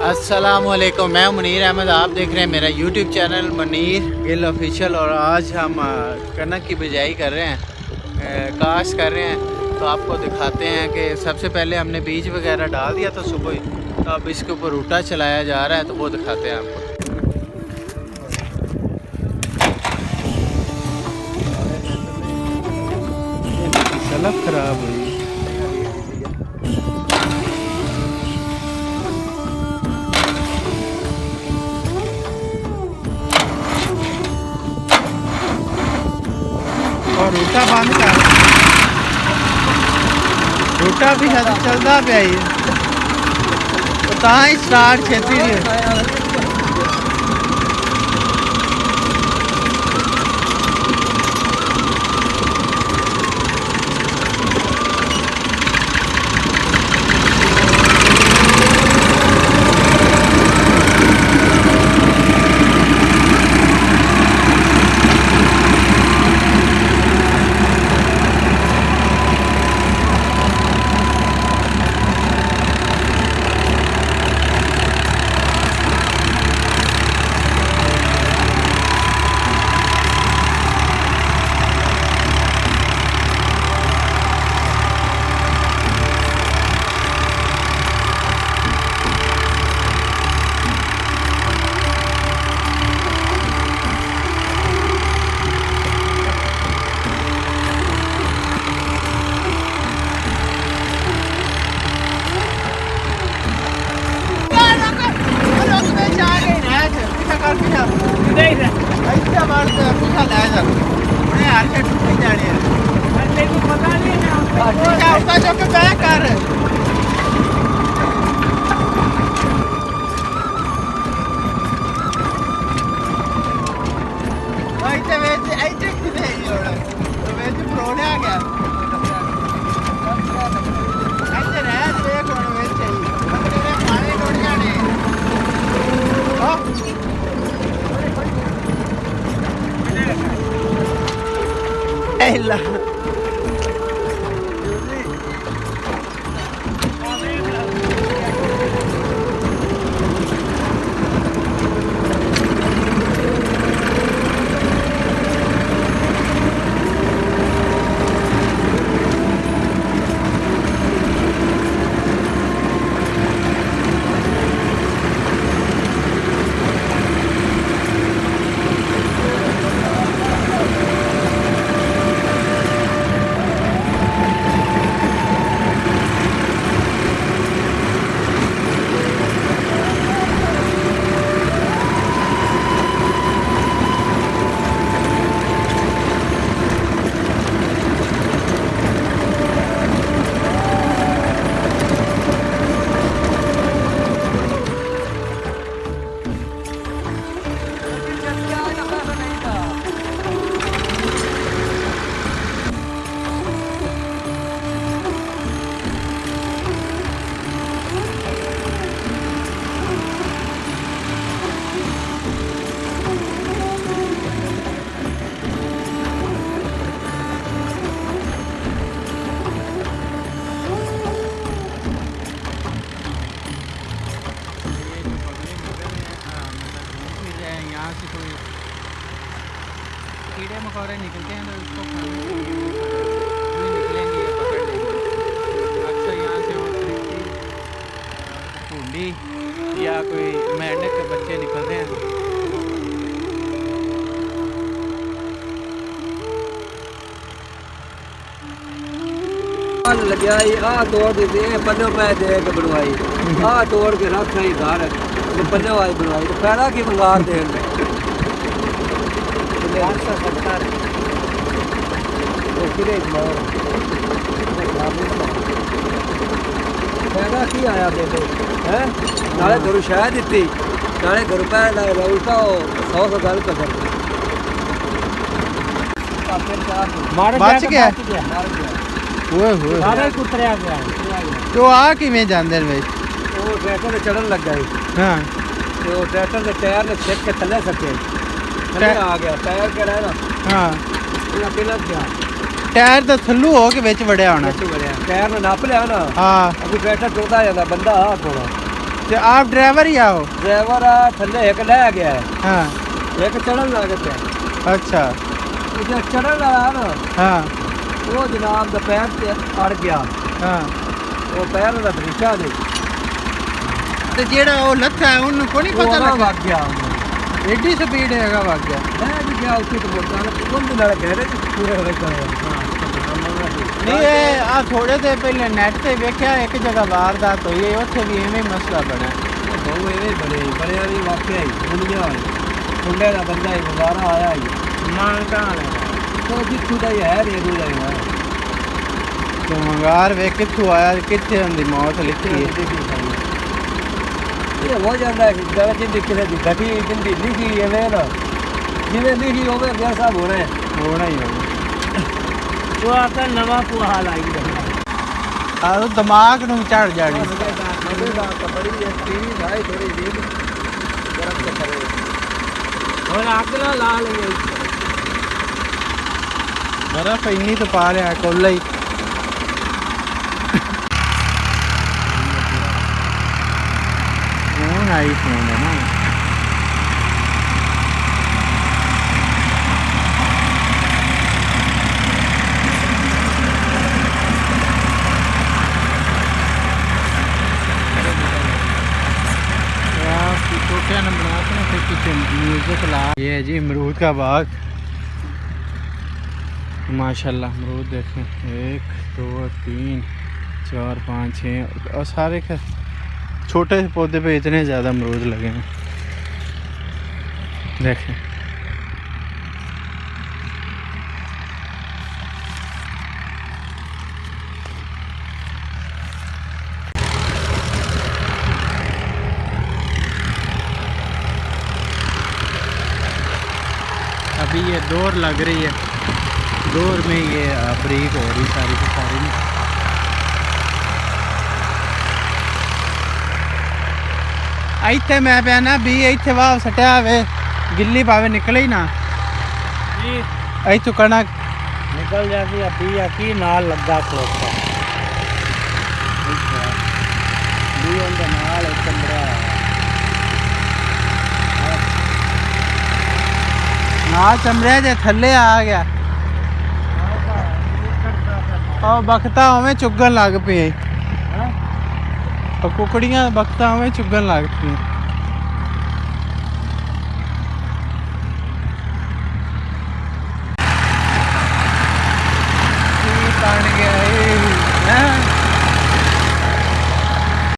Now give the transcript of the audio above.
अस्सलामुअलैकुम, मैं मुनीर अहमद। आप देख रहे हैं मेरा YouTube channel Munir Gill official. और आज हम कनक की बिजाई कर रहे हैं, काश्त कर रहे हैं। तो आपको दिखाते हैं कि सबसे पहले हमने बीज वगैरह डाल दिया था सुबह ही, तो अब इसके ऊपर रूटा चलाया जा रहा है, तो वो दिखाते हैं आपको। सलफ खराब हुई। और रूटा बंद कर, रूटा भी चलता पे आई तो ही स्टार्ट छेती है। कीड़े मकोड़े निकलते हैं तो उसको खाने के लिए निकलेंगे या पकड़ लेंगे। अक्सर यहाँ से वो ढूंढी या कोई मेंढक के बच्चे निकलते हैं। लग्या आ तोड़ देते हैं पन्ने पे दे के बनवाई आ तोड़ के रख रही घर पन्ने वाली बनवाई तो पैरा की मंगा दे पैदा की आया बेटे है नाले घर शायद दी नाले घर पे उल्टा 100 गल कर बच गया तो आ किवें जांदे ने वो ट्रैक्टर ने चढ़न लग गए। हां तो ट्रैक्टर के टायर ने खेत के थल्ले सके थल्ले आ गया टायर के रहा ना। हां पूरा पिलक गया ਟਾਇਰ ਦਾ ਥੱਲੂ ਹੋ ਕੇ ਵਿੱਚ ਵੜਿਆ ਹੋਣਾ। ਟਾਇਰ ਨਾਲ ਨੱਪ ਲਿਆ ਨਾ। ਹਾਂ ਅभी ਟਰੈਕਟਰ ਟੁੱਟਦਾ ਜਾਂਦਾ ਬੰਦਾ ਆ ਕੋਲ। ਤੇ ਆਪ ਡਰਾਈਵਰ ਹੀ ਆਓ? ਡਰਾਈਵਰ ਆ ਥੱਲੇ ਇੱਕ ਲੈ ਗਿਆ ਹੈ, ਹਾਂ ਇੱਕ ਚੜਨ ਲੱਗ ਪਿਆ। ਅੱਛਾ ਉਹ ਜਿਹੜਾ ਚੜਨ ਵਾਲਾ ਨਾ ਹਾਂ ਉਹ ਜਨਾਬ ਦਾ ਪੈਰ ਤੇ ਅੜ ਗਿਆ। ਹਾਂ ਉਹ ਪੈਰ ਦਾ ਤਰੀਕਾ ਨਹੀਂ ਤੇ ਜਿਹੜਾ ਉਹ ਲੱਥਾ ਹੈ ਉਹਨੂੰ ਕੋਈ ਨਹੀਂ ਪਤਾ ਉਹ ਲੱਗਾ? ਵਗ ਗਿਆ ਉਹਨੂੰ। ਐਡੀ ਸਪੀਡ ਹੈਗਾ ਵਗ ਗਿਆ। ਮੈਂ ਵੀ ਗਿਆ ਉੱਥੇ ਤੋਂ ਮੋਟਰ ਉਹਦੇ ਨਾਲ ਗਹਿਰੇ ਪੂਰੇ ਹੋ ਗਏ। ਨਹੀਂ ਇਹ ਆ ਥੋੜੇ ਦੇ ਪਹਿਲੇ ਨੈਟ ਤੇ ਵੇਖਿਆ ਇੱਕ ਜਗ੍ਹਾ ਵਾਰਦਾਤ ਹੋਈ ਹੈ, ਉੱਥੇ ਵੀ ਐਵੇਂ ਹੀ ਮਸਲਾ ਬਣਿਆ। ਬਹੁਤ ਇਹਦੇ ਬੜਿਆ ਵੀ ਵਾਕਿਆ ਹੀ ਦੁਨੀਆ ਹੈ। ਮੁੰਡੇ ਦਾ ਬੰਦਾ ਹੀ ਮੁਬਾਰਾ ਆਇਆ ਹੀ ਮਾਂ ਕਹਾਂ ਲੈ ਉਹ ਜਿੱਥੋਂ ਦਾ ਹੀ ਹੈ ਰੇਰੂ ਜਾਏਗਾ। ਤੇ ਮੰਗਾਰ ਵੇ ਕਿੱਥੋਂ ਆਇਆ, ਕਿੱਥੇ ਹੁੰਦੀ ਮੌਤ ਲਿਖੀ ਹੈ। ਇਹ ਹੋ ਜਾਂਦਾ ਹੈ ਜਦ ਜਿੰਦੀ ਕਿਸੇ ਦੀ ਘਟੀ ਜਿੰਦੀ ਲਿਖੀ ਐਵੇਂ ਨਾ ਜਿਵੇਂ ਲਿਖੀ ਹੋਵੇ ਗਿਆ ਸਭ ਹੋਣਾ ਹੈ। ਹੋਣਾ ਹੀ ਹੋਣਾ। ਉਹ ਆਕਾ ਨਵਾਂ ਪੁਹਾਲ ਆਈ ਆ ਉਹ ਦਿਮਾਗ ਨੂੰ ਚੜ ਜਾਣੀ। ਬੜੀ ਟੀਵੀ ਭਾਈ ਥੋੜੀ ਜੀ ਗਰਮ ਤੇ ਕਰੇ ਹੁਣ ਆਕਲਾ ਲਾ ਲਈਏ। ਬਰਫ ਇੰਨੀ ਤਾਂ ਪਾ ਲਿਆ ਕੋਲਾ ਹੀ। ਫੋਨ ਆਈ ਫੋਨ ਹੈ ਨਾ। छोटे न बनाते हैं फिर कुछ म्यूजिक ला। ये है जी अमरूद का बाग माशाल्लाह। अमरूद देखें 1 2 3 4 5 6 और सारे छोटे पौधे पे इतने ज़्यादा अमरूद लगे हैं देखें। अभी ये दौर लग रही है, दौर में ये ब्रेक हो रही सारी की सारी में। इतने मैं पे ना भी इतने वाह सटिया वे गिल्ली पावे निकले ही ना इतों कणक निकल जाती अभी की नाल लगा खलोता नाल चंद्रा ना चमड़े जे थले आ गया और बखता उवें चुगन लग पे। कुकड़ियां बखता उवें चुगन लग पई।